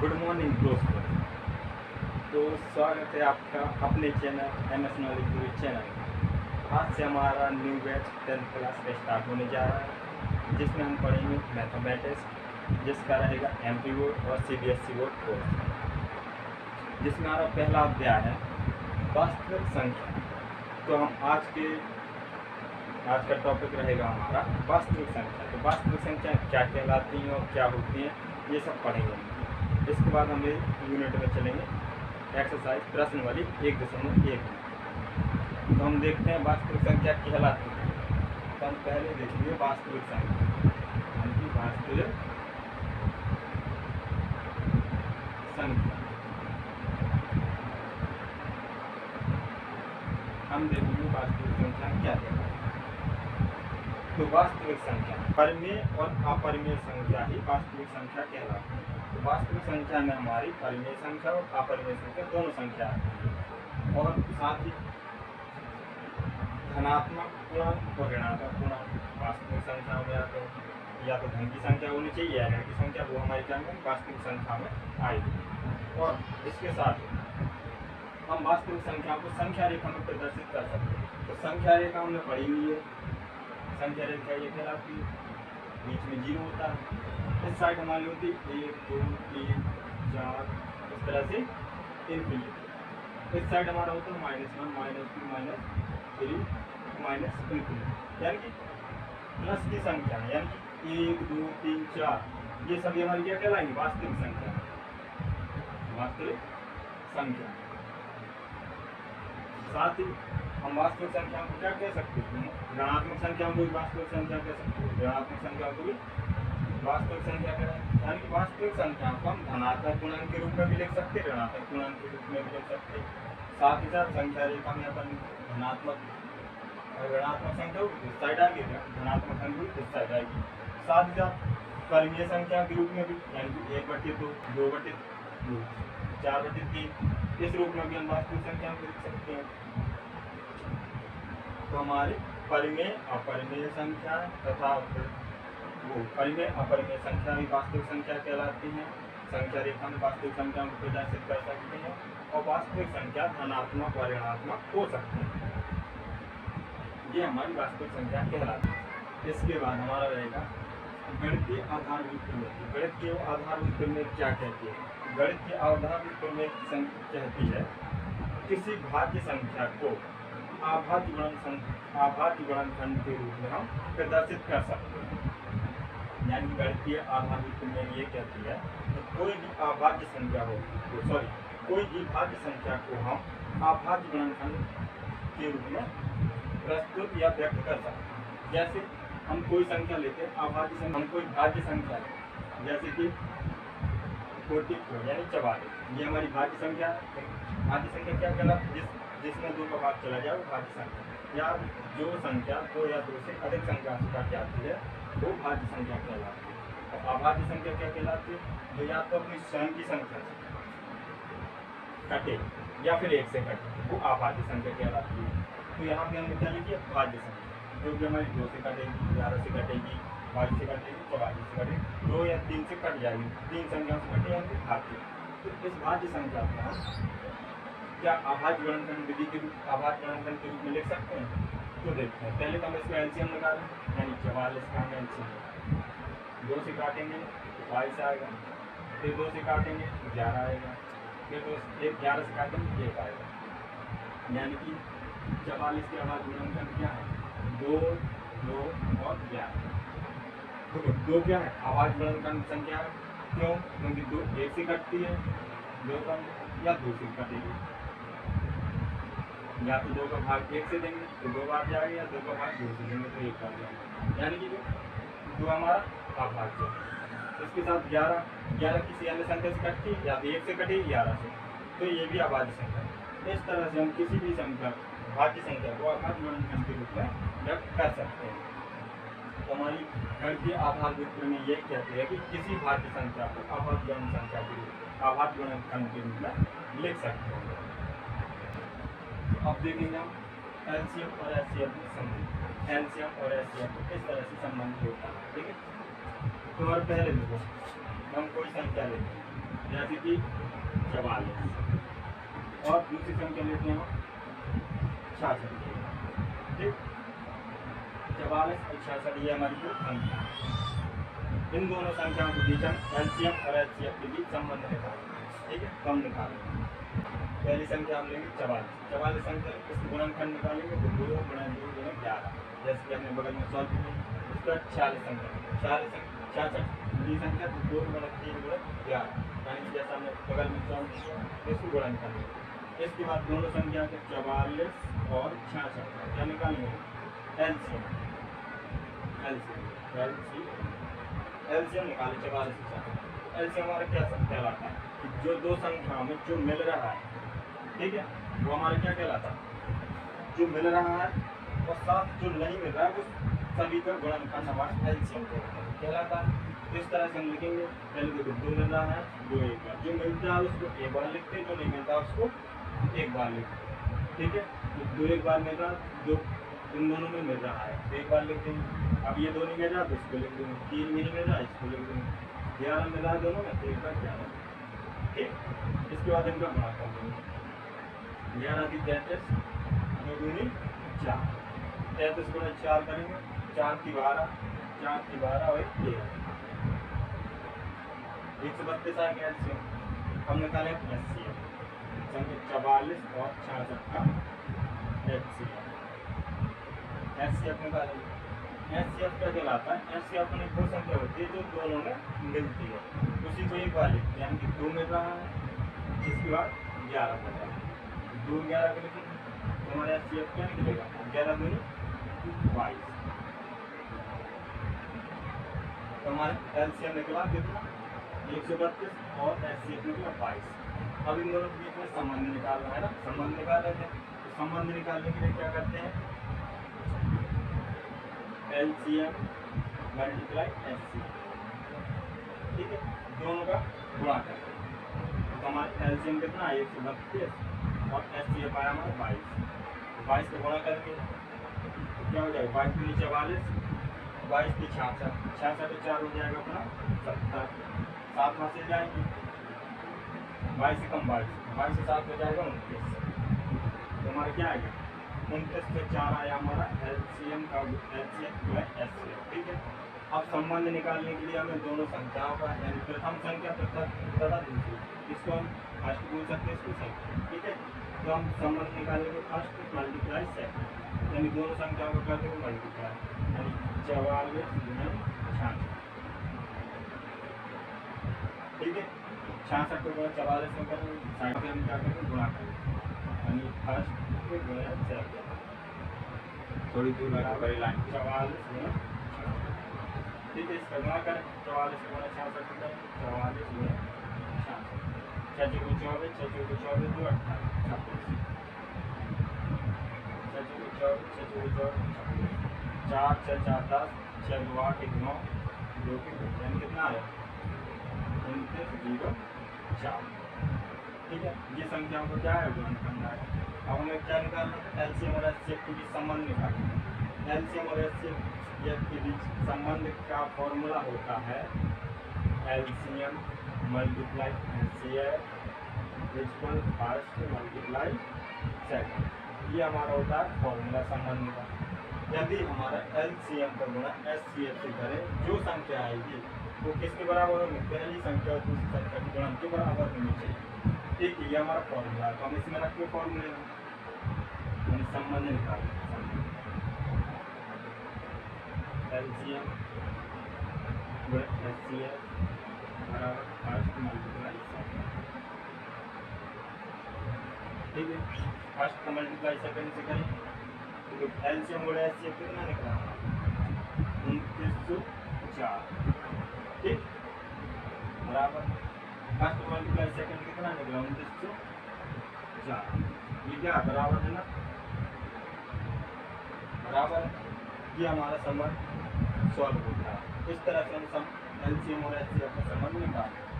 Good morning दोस्तों। तो स्वागत है आपका अपने चैनल MS नॉलेज गुरु चैनल। आज से हमारा न्यू बैच 10th क्लास का स्टार्ट होने जा रहा है, जिसमें हम पढ़ेंगे मैथमेटिक्स, जिसका रहेगा MP बोर्ड और CBSE बोर्ड कोर्स, जिसमें हमारा पहला अध्याय है वास्तविक संख्या। तो हम आज का टॉपिक रहेगा हमारा वास्तविक संख्या। तो वास्तविक संख्या क्या कहलाती हैं और क्या होती हैं, ये सब पढ़ेंगे। इसके बाद हम यूनिट में चलेंगे एक्सरसाइज प्रश्न वाली 1.1। तो हम देखते हैं वास्तविक संख्या कहलाती है। तो हम पहले देखेंगे वास्तविक संख्या, यानी कि वास्तविक संख्या। हम देखेंगे वास्तविक संख्या क्या है। तो वास्तविक संख्या परिमेय और अपरिमेय संख्या ही वास्तविक संख्या कहलाती है। तो वास्तविक संख्या में हमारी परिमेय संख्या और अपरिमेय संख्या दोनों संख्या है, और साथ ही धनात्मक पूर्णांक और ऋणात्मक पूर्णांक वास्तविक संख्या में आते हैं। या तो धन की संख्या होनी चाहिए या ऋण की संख्या, वो हमारी क्या में वास्तविक संख्या में आएगी। और इसके साथ हम वास्तविक संख्या को संख्या रेखा में प्रदर्शित कर सकते हैं। तो संख्या रेखा हमने पढ़ी हुई है। संख्या रेखा ये कहलाती है, बीच में 0 होता है। इस साइड हमारी होती है 1 2 3 4, इस तरह से इनफिनिटी। इस साइड हमारा होता है -1 -2 -3 -इनफिनिटी, यानी कि प्लस की संख्या, यानी कि 1 2 3 4, ये सभी हमारी क्या कहलाएंगी वास्तविक संख्या। वास्तविक संख्या। साथ ही हम वास्तविक संख्या को क्या कह सकते हैं, ऋणात्मक संख्या को भी वास्तविक संख्या कह सकते हैं। ऋणात्मक संख्या को भी वास्तविक संख्या कह, यानी कि वास्तविक संख्या को हम धनात्मक पूर्णांक के रूप में भी लिख सकते हैं, ऋणात्मक पूर्णांक के रूप में भी लिख सकते हैं। साथ ही साथ संख्या रेखा में अपन धनात्मक ऋणात्मक संख्या इस साइड आएगी, धनात्मक संख्या इस साइड आएगी। साथ ही साथ परिमेय संख्या के रूप में भी, यानी कि 1/2 2/2 4/3, इस रूप में भी हम वास्तविक संख्या को लिख सकते हैं। तो हमारी परिमेय अपरिमेय संख्या तथा वो परिमेय अपरिमेय संख्या भी वास्तविक संख्या कहलाती हैं। संख्या रेखा में वास्तविक संख्या को प्रदर्शित कर सकते हैं, और वास्तविक संख्या धनात्मक और ऋणात्मक हो सकते हैं। ये हमारी वास्तविक संख्या कहलाती है। इसके बाद हमारा रहेगा गणितीय आधारभूत प्रमेय। गणितीय आधारभूत प्रमेय क्या कहती है? गणितीय आधारभूत प्रमेय कहती है किसी भाज्य संख्या को आभाज्य गुणनखंड के रूप में हम प्रदर्शित कर सकते हैं। यानी गणितीय आधारभूत प्रमेय ये कहती है कि कोई भी अभाज्य संख्या हो, कोई भी भाज्य संख्या को हम अभाज्य गुणनखंड के रूप में प्रस्तुत या व्यक्त कर सकते हैं। जैसे हम कोई संख्या लेते हैं अभाज्य संख्या, हम कोई भाज्य संख्या लेते, जैसे कि 44 यानी 44, ये हमारी भाज्य संख्या है। भाज्य संख्या क्या कहलाती है? जिसमें 2 का भाग चला जाए वो भाज्य संख्या, या जो संख्या 2 या 2 से अधिक संख्या से कट जाती है वो भाज्य संख्या कहलाती है। और अभाज्य संख्या क्या कहलाती है? जो या तो अपनी स्वयं की संख्या से कटे या फिर 1 से कटे, वो अभाज्य संख्या कहलाती है। तो यहाँ पे हमने क्या लिखी है? भाज्य संख्या, जो कि हमारी 2 से कटेगी, 11 से कटेगी, 22 से कटेगी, 44 से कटेगी, 2 या 3 से कट जाएगी, 3 संख्या से कटे या फिर भाज्य। तो इस भाज्य संख्या को क्या आभाज्य गुणनखंड विधि के रूप आभाज्य गुणनखंड के रूप में लिख सकते हैं? तो देखते हैं। पहले तो हम इसका एलसीएम निकालें, यानी 44 का हम एलसीएम 2 से काटेंगे तो 22 आएगा, फिर 2 से काटेंगे तो 11 आएगा, फिर 11 से काटेंगे 1 आएगा। यानी कि 44 के आभाज्य गुणनखंड क्या है? 2 2 और 11। तो 2 क्या है? आभाज्य गुणनखंड संख्या है। क्यों? क्योंकि 2 1 से कटती है, 2 का या 2 से कटेगी, या तो 2 का भाग 1 से देंगे तो 2 बार जाएगा, या 2 का भाग 2 से देंगे तो 1 बार जाएगा। यानी कि 2 हमारा अभाज्य है। इसके साथ 11 किसी अन्य संख्या से कटती है, या तो 1 से कटेगी 11 से, तो ये भी अभाज्य संख्या है। इस तरह से हम किसी भी संख्या भाज्य संख्या को अभाज्य गुणनखंड के रूप में व्यक्त कर सकते हैं। तो हमारी गणितीय आधारभूत प्रमेय ये कहती है कि किसी भाज्य संख्या को अभाज्य गुणन संख्या के रूप अभाज्य गुणनखंड के रूप में लिख सकते हैं। अब देखेंगे हम एलसीएम और एचसीएफ के संबंध। एलसीएम और एचसीएफ किस तरह से संबंध होता है, ठीक है। तो और पहले देखो, हम कोई संख्या लेते हैं, जैसे कि 44, और दूसरी संख्या लेते हैं हम 66। ठीक, 44 और 66 ये हमारी जो संख्या। इन दोनों संख्याओं के बीच हम एलसीएम और एचसीएफ के बीच संबंध निकालेंगे। ठीक है, तो हम निकालेंगे। पहली संख्या हम लेंगे 44। 44 संख्या इसका गुणनखंड निकालेंगे तो 2 गुणा 2 गुणा 11, जैसे कि हमने बगल में सॉल्व किया। उसका 46 संख्या 66 बड़ी संख्या तो 2 गुणा 3 गुणा 11, यानी जैसा हमने बगल में सॉल्व किया इसको गुणनखंड। इसके बाद दोनों संख्या के 44 और 66 क्या निकालेंगे? एलसीएम निकाले 44 से 66। एलसीएम हमारा क्या कहलाता है कि जो दो संख्याओं में जो मिल रहा है, ठीक है, वो हमारा क्या कहलाता है? जो मिल रहा है और साथ जो नहीं मिल रहा है वो सभी का गुणनखंड हमारा एलसीएम कहलाता है। इस तरह से हम लिखेंगे। पहले देखो 2 मिल रहा है, 2 एक बार, जो मिलता है उसको एक बार लिखते हैं, जो नहीं मिलता उसको एक बार लिखते हैं। ठीक है, तो 2 एक बार मिल रहा है, 2 इन दोनों में मिल रहा है तो एक बार लिख देंगे। अब ये 2 नहीं मिल रहा तो इसको लिख देंगे, 3 नहीं मिल रहा इसको लिख देंगे, 11 मिल रहा है दोनों में तो एक बार 11। ठीक, इसके बाद इनका गुणा कर देंगे। 11 की 33, 2 दूनी 4, 33 गुणा 4 करेंगे, 4 की 12, 4 की 12 और 13, 132 आ गया एलसीएम। हम निकाले एचसीएफ, संख्या 44 और 66 का एचसीएफ। एचसीएफ निकालेंगे। एचसीएफ क्या कहलाता है? एचसीएफ में 2 संख्या होती है जो दोनों में मिलती है, उसी को एक बार लिखते हैं, यानी कि 2 मिल रहा है, इसके बाद 11 मिल रहा है, 2 11 को लिखेंगे तो हमारा एचसीएफ क्या निकलेगा? 11 दूनी 22। तो हमारे एलसीएम निकला कितना? 132 और एचसीएफ निकला 22। अब इन दोनों के बीच में संबंध निकालना है ना, संबंध निकाल रहे थे। तो संबंध निकालने के लिए क्या करते हैं? LCM multiply HCF. ठीक है, दोनों का गुणा करते हैं तो हमारा एलसीएम कितना है? 132 और एचसीएफ आया हमारा 22। 22 का गुणा करके क्या हो जाएगा? 22 दूनी 44, 22 की 66, 66 तो 4 हो जाएगा अपना 70, 7 वहाँ से जाएंगे, 22 से कम 22, 22 से 7 हो जाएगा 29। तो हमारा क्या आएगा? 29 से 4 आया हमारा एलसीएम का एचसीएफ प्लस एचसीएफ। ठीक है, अब संबंध निकालने के लिए हमें दोनों संख्याओं का, यानी प्रथम संख्या तथा दूसरी, इसको हम फर्स्ट बोल सकते हैं, इसको सेकंड। ठीक है, तो हम संबंध निकालेंगे फर्स्ट मल्टीप्लाई सेकंड, यानी दोनों संख्याओं को कर देंगे मल्टीप्लाई, यानी 44 गुना 66। ठीक है, 66 को गुणा 44 में करेंगे, 60 हम क्या करेंगे? गुणा करेंगे, यानी फर्स्ट को गुणा 7, थोड़ी दूर बराबर लाइन 44 गुणा। ठीक है, इसका गुणा करें, 44 गुणा 66 हो जाए 44 गुणा 66, 6 चौके 24, 6 चौके 24 2 28, 26, 6 चौके 24, 6 चौके 24 4 6 4 10, 6 2 8 1 9 2 की 2, यानी कितना आया? 2904। ठीक है, ये संख्याओं को क्या है? गुणनखंड है। अब हमें क्या निकालना है? एलसीएम और एचसीएफ के बीच संबंध निकालना है। एलसीएम और एचसीएफ के बीच संबंध का फॉर्मूला होता है LCM multiply HCF equal first multiply second. ये हमारा होता है फॉर्मूला संबंध का। यदि हमारा एलसीएम का गुणा एचसीएफ से करें, जो संख्या आएगी वो किसके बराबर होगी? पहली संख्या और दूसरी संख्या के गुणन के बराबर होनी चाहिए। ठीक है, ये हमारा फॉर्मूला है, तो हम इसमें रखते फॉर्मूले में संबंध निकालें। एलसीएम एचसीएफ बराबर फर्स्ट मल्टीप्लाई सेकंड। ठीक है, फर्स्ट का मल्टीप्लाई सेकंड से करें तो एलसीएम गुणा एचसीएफ कितना निकला? 2904। ठीक, बराबर फर्स्ट मल्टीप्लाई सेकंड कितना निकला? 2904। ये क्या बराबर है ना? बराबर, ये हमारा संबंध सॉल्व होता है। इस तरह से हम एलसीएम और एचसीएफ का संबंध निकालते हैं।